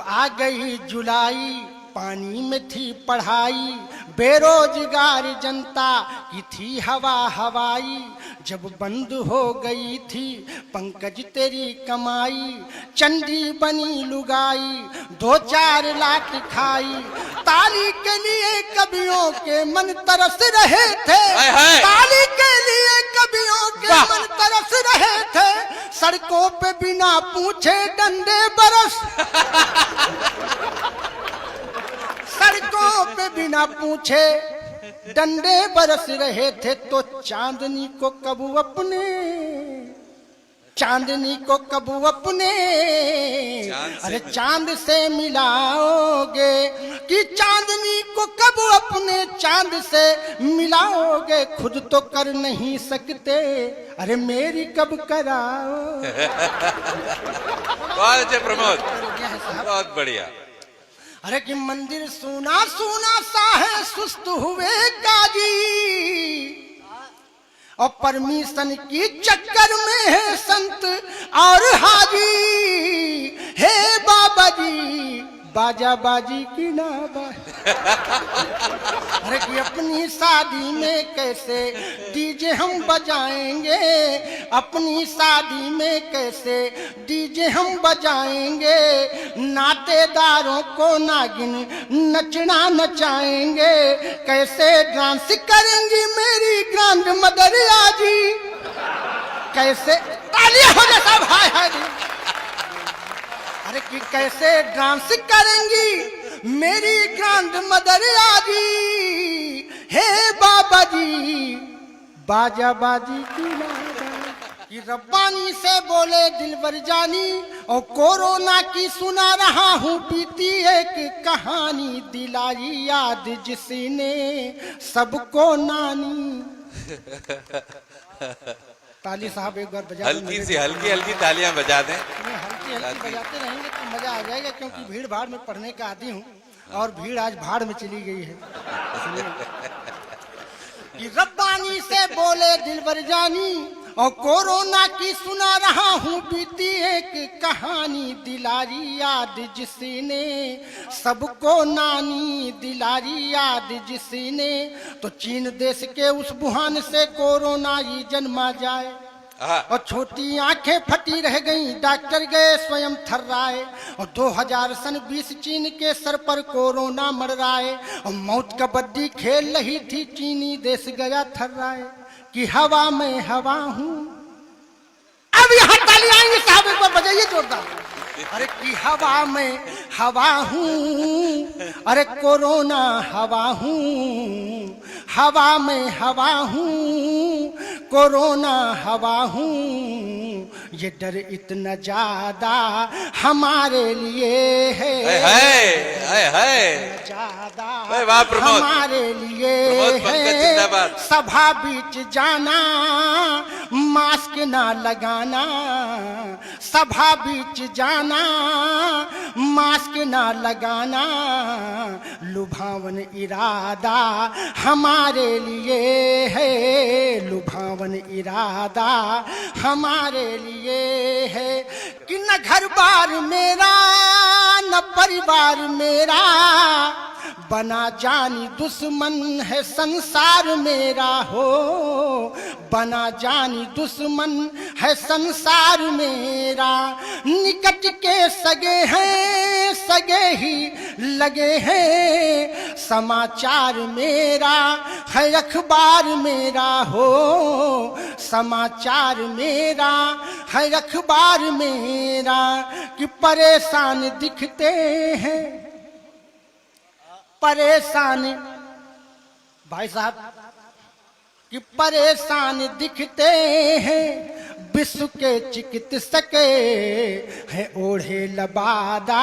आ गई जुलाई, पानी में थी पढ़ाई, बेरोजगार जनता की थी हवा हवाई। जब बंद हो गई थी पंकज तेरी कमाई, चंडी बनी लुगाई, 2-4 लाख खाई। ताली के लिए कवियों के मन तरस रहे थे, ताली के लिए कवियों के मन तरस रहे थे। सड़कों पे बिना पूछे डंडे बरस सड़कों पे बिना पूछे डंडे बरस रहे थे। तो चांदनी को कब अपने, चांदनी को कब अपने अरे चांद से मिलाओगे, कि चांदनी को कब अपने चांद से मिलाओगे। खुद तो कर नहीं सकते, अरे मेरी कब कराओ। बहुत अच्छे प्रमोद, बहुत बढ़िया। अरे कि मंदिर सूना सूना सा है, सुस्त हुए काजी, और परमिशन की चक्कर में है संत और हाजी। हे बाबा जी बाजा बाजी की ना अरे कि अपनी शादी में कैसे डीजे हम बजाएंगे, अपनी शादी में कैसे डीजे हम बजाएंगे। नातेदारों को नागिन नचना नचाएंगे, कैसे डांस करेंगी मेरी ग्रैंड मदर आजी। कैसे तालियां हो जाए सब, हाय हाय। अरे कि कैसे डांस करेंगी मेरी ग्रैंड मदर आजी। हे बाबा जी बाजा बाजी की कि रब्बानी से बोले दिलबर जानी, और कोरोना की सुना रहा हूँ बीती एक कहानी। दिलाई याद जिसने सबको नानी। ताली साहब एक बार बजा, हल्की सी हल्की हल्की तालियां बजा दें। हल्की हल्की बजाते रहेंगे तो मजा आ जाएगा, क्योंकि भीड़ भाड़ में पढ़ने का आदी हूँ और भीड़ आज भाड़ में चली गई है। कि रब्बानी से बोले दिलबर जानी, और कोरोना की सुना रहा हूँ बीती एक कहानी। दिलारी याद जिसने सबको नानी, दिलारी याद जिसने। तो चीन देश के उस वुहान से कोरोना ही जन्मा जाए, और छोटी आंखें फटी रह गईं, डॉक्टर गए स्वयं थर्राए। और 2020 चीन के सर पर कोरोना मड़राए, और मौत कबड्डी खेल रही थी चीनी देश गया थर्राए। कि हवा में हवा हूँ, अब यहाँ तालियां आएंगी साहब, एक बार बजाइए जोरदार। अरे कि हवा में हवा हूँ, अरे कोरोना हवा हूँ, हवा में हवा हूँ, कोरोना हवा हूँ। ये डर इतना ज्यादा हमारे लिए है, ज्यादा हमारे लिए है। सभा बीच जाना मास्क ना लगाना, सभा बीच जाना मास्क ना लगाना। लुभावन इरादा हमारे लिए है, लुभावन इरादा हमारे लिए है। कि न घर बार मेरा न परिवार मेरा, बना जानी दुश्मन है संसार मेरा। हो बना जानी दुश्मन है संसार मेरा। निकट के सगे हैं सगे ही लगे हैं, समाचार मेरा है अखबार मेरा। हो समाचार मेरा है अखबार मेरा। कि परेशान दिखते हैं, परेशान भाई साहब, कि परेशान दिखते हैं विश्व के चिकित्सक है। ओढ़े लबादा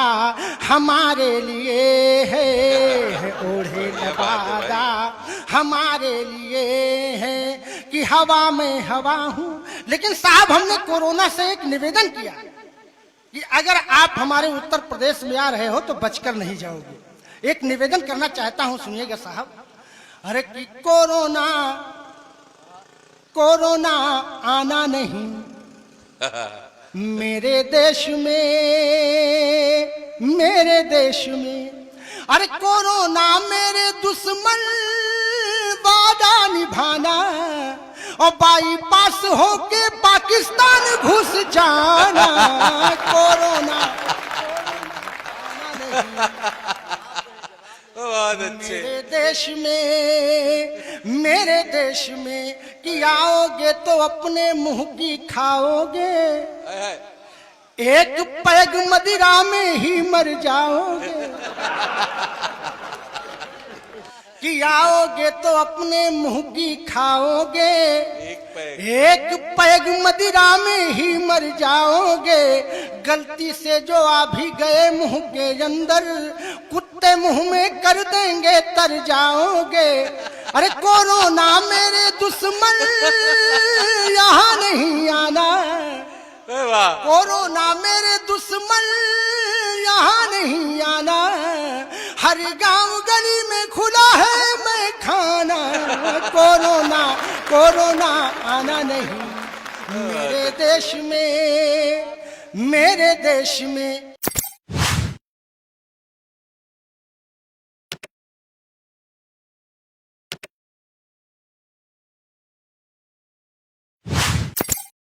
हमारे लिए है, ओढ़े लबादा हमारे लिए है। कि हवा में हवा हूँ। लेकिन साहब हमने कोरोना से एक निवेदन किया कि अगर आप हमारे उत्तर प्रदेश में आ रहे हो तो बचकर नहीं जाओगे। एक निवेदन करना चाहता हूं, सुनिएगा साहब। अरे कि कोरोना कोरोना आना नहीं, मेरे देश में अरे कोरोना मेरे दुश्मन, वादा निभाना और बाईपास होके पाकिस्तान घुस जाना। कोरोना बहुत अच्छे। मेरे देश में कि आओगे तो अपने मुंह की खाओगे, एक पैग मदिरा में ही मर जाओगे। कि आओगे तो अपने मुंह की खाओगे, एक पैग मदिरा में ही मर जाओगे। गलती से जो आ भी गए मुंह के अंदर, कुत्ते मुंह में कर देंगे तर जाओगे। अरे कोरोना मेरे दुश्मन, यहाँ नहीं आना। कोरोना मेरे दुश्मन, यहाँ नहीं आना। हर गांव गली में खुला है मैं खाना। कोरोना आना नहीं। मेरे देश में